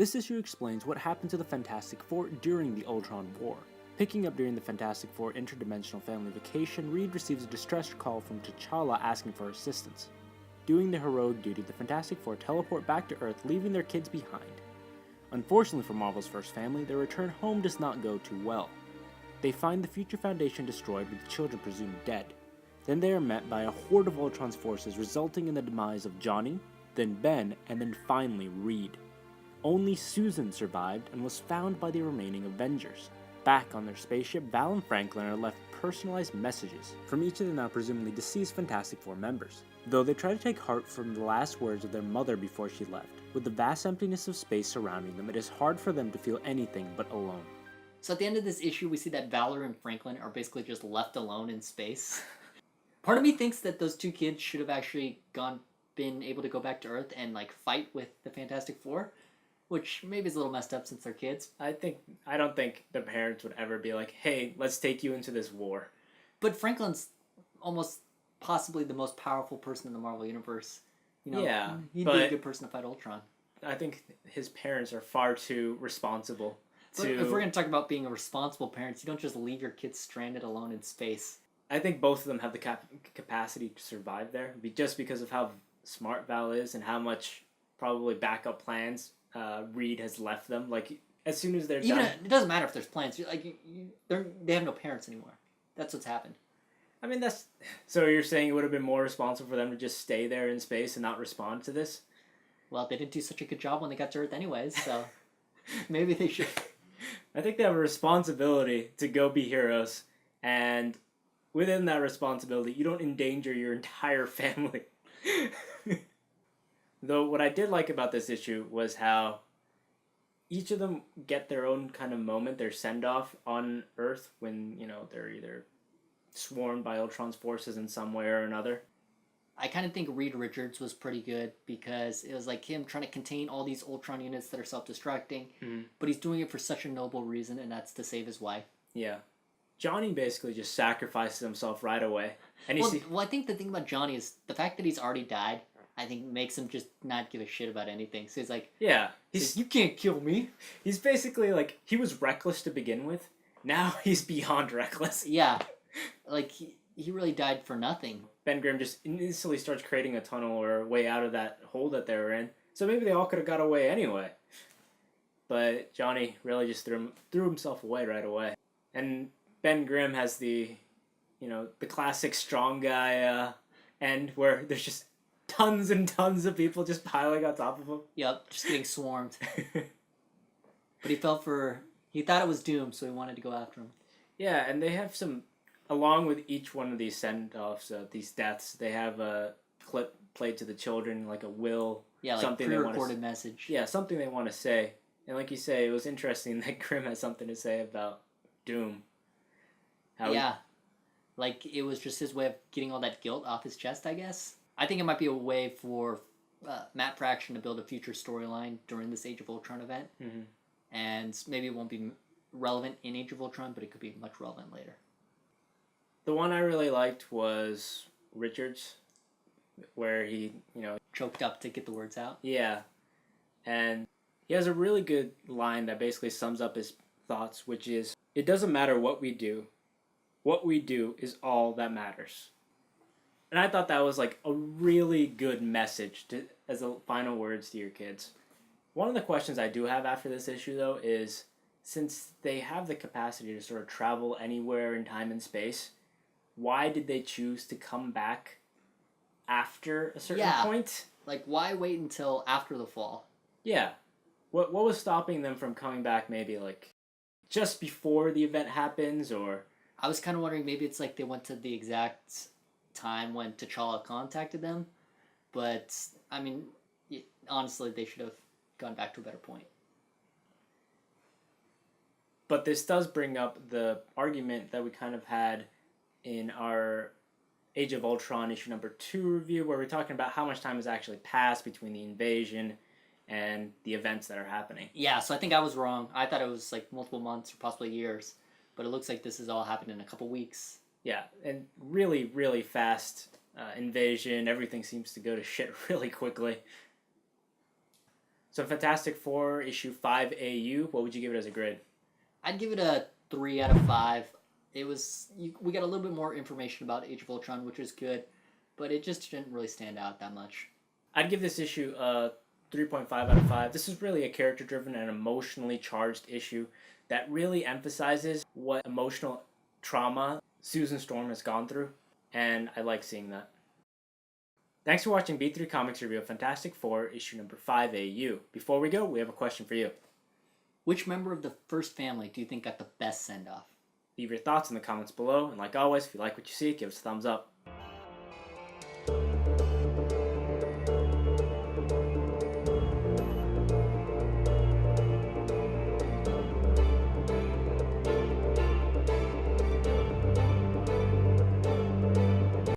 This issue explains what happened to the Fantastic Four during the Ultron War. Picking up during the Fantastic Four interdimensional family vacation, Reed receives a distressed call from T'Challa asking for assistance. Doing their heroic duty, the Fantastic Four teleport back to Earth, leaving their kids behind. Unfortunately for Marvel's first family, their return home does not go too well. They find the Future Foundation destroyed with the children presumed dead. Then they are met by a horde of Ultron's forces, resulting in the demise of Johnny, then Ben, and then finally Reed. Only Susan survived and was found by the remaining Avengers. Back on their spaceship, Val and Franklin are left personalized messages from each of the now presumably deceased Fantastic Four members, though they try to take heart from the last words of their mother before she left. With the vast emptiness of space surrounding them, it is hard for them to feel anything but alone. So at the end of this issue, we see that Valor and Franklin are basically just left alone in space. Part of me thinks that those two kids should have actually been able to go back to Earth and fight with the Fantastic Four, which maybe is a little messed up since they're kids. I don't think the parents would ever be like, "Hey, let's take you into this war." But Franklin's almost possibly the most powerful person in the Marvel Universe. Yeah, he'd be a good person to fight Ultron. I think his parents are far too responsible. But if we're going to talk about being a responsible parent, you don't just leave your kids stranded alone in space. I think both of them have the capacity to survive there, just because of how smart Val is and how much probably backup plans Reed has left them. Like, as soon as they're done... It doesn't matter if there's plans. They have no parents anymore. That's what's happened. I mean, that's... So you're saying it would have been more responsible for them to just stay there in space and not respond to this? Well, they didn't do such a good job when they got to Earth anyways, so maybe they should... I think they have a responsibility to go be heroes, and within that responsibility, you don't endanger your entire family. Though what I did like about this issue was how each of them get their own kind of moment, their send-off on Earth when, they're either swarmed by Ultron's forces in some way or another. I kind of think Reed Richards was pretty good because it was like him trying to contain all these Ultron units that are self-destructing, but he's doing it for such a noble reason, and that's to save his wife. Yeah. Johnny basically just sacrifices himself right away. And well, I think the thing about Johnny is the fact that he's already died, I think makes him just not give a shit about anything. So he's like, yeah, you can't kill me. He's basically like, he was reckless to begin with. Now he's beyond reckless. Yeah. Like, he really died for nothing. Ben Grimm just instantly starts creating a tunnel or a way out of that hole that they were in. So maybe they all could have got away anyway. But Johnny really just threw himself away right away. And Ben Grimm has the classic strong guy end where there's just tons and tons of people just piling on top of him. Yep, just getting swarmed. But he thought it was doomed, so he wanted to go after him. Yeah, and they have some, along with each one of these send-offs, these deaths, they have a clip played to the children, like a will. Yeah, like something pre-recorded message. Yeah, something they want to say. And like you say, it was interesting that Grimm has something to say about Doom. Like it was just his way of getting all that guilt off his chest, I guess. I think it might be a way for Matt Fraction to build a future storyline during this Age of Ultron event. Mm-hmm. And maybe it won't be relevant in Age of Ultron, but it could be much relevant later. The one I really liked was Richards, where he, choked up to get the words out. Yeah. And he has a really good line that basically sums up his thoughts, which is, it doesn't matter what we do. What we do is all that matters. And I thought that was like a really good message as the final words to your kids. One of the questions I do have after this issue, though, is since they have the capacity to sort of travel anywhere in time and space, why did they choose to come back after a certain point? Like, why wait until after the fall? Yeah. What was stopping them from coming back maybe, like, just before the event happens, or... I was kind of wondering, maybe it's like they went to the exact time when T'Challa contacted them, but, I mean, honestly, they should have gone back to a better point. But this does bring up the argument that we kind of had in our Age of Ultron issue number 2 review, where we're talking about how much time has actually passed between the invasion and the events that are happening. Yeah, so I think I was wrong. I thought it was like multiple months or possibly years, but it looks like this has all happened in a couple weeks. Yeah, and really, really fast invasion. Everything seems to go to shit really quickly. So Fantastic Four issue 5 AU, what would you give it as a grade? I'd give it a 3 out of 5. We got a little bit more information about Age of Ultron, which is good, but it just didn't really stand out that much. I'd give this issue a 3.5 out of 5. This is really a character-driven and emotionally charged issue that really emphasizes what emotional trauma Susan Storm has gone through, and I like seeing that. Thanks for watching B3 Comics review of Fantastic Four, issue number 5 AU. Before we go, we have a question for you. Which member of the first family do you think got the best send-off? Leave your thoughts in the comments below, and like always, if you like what you see, give us a thumbs up.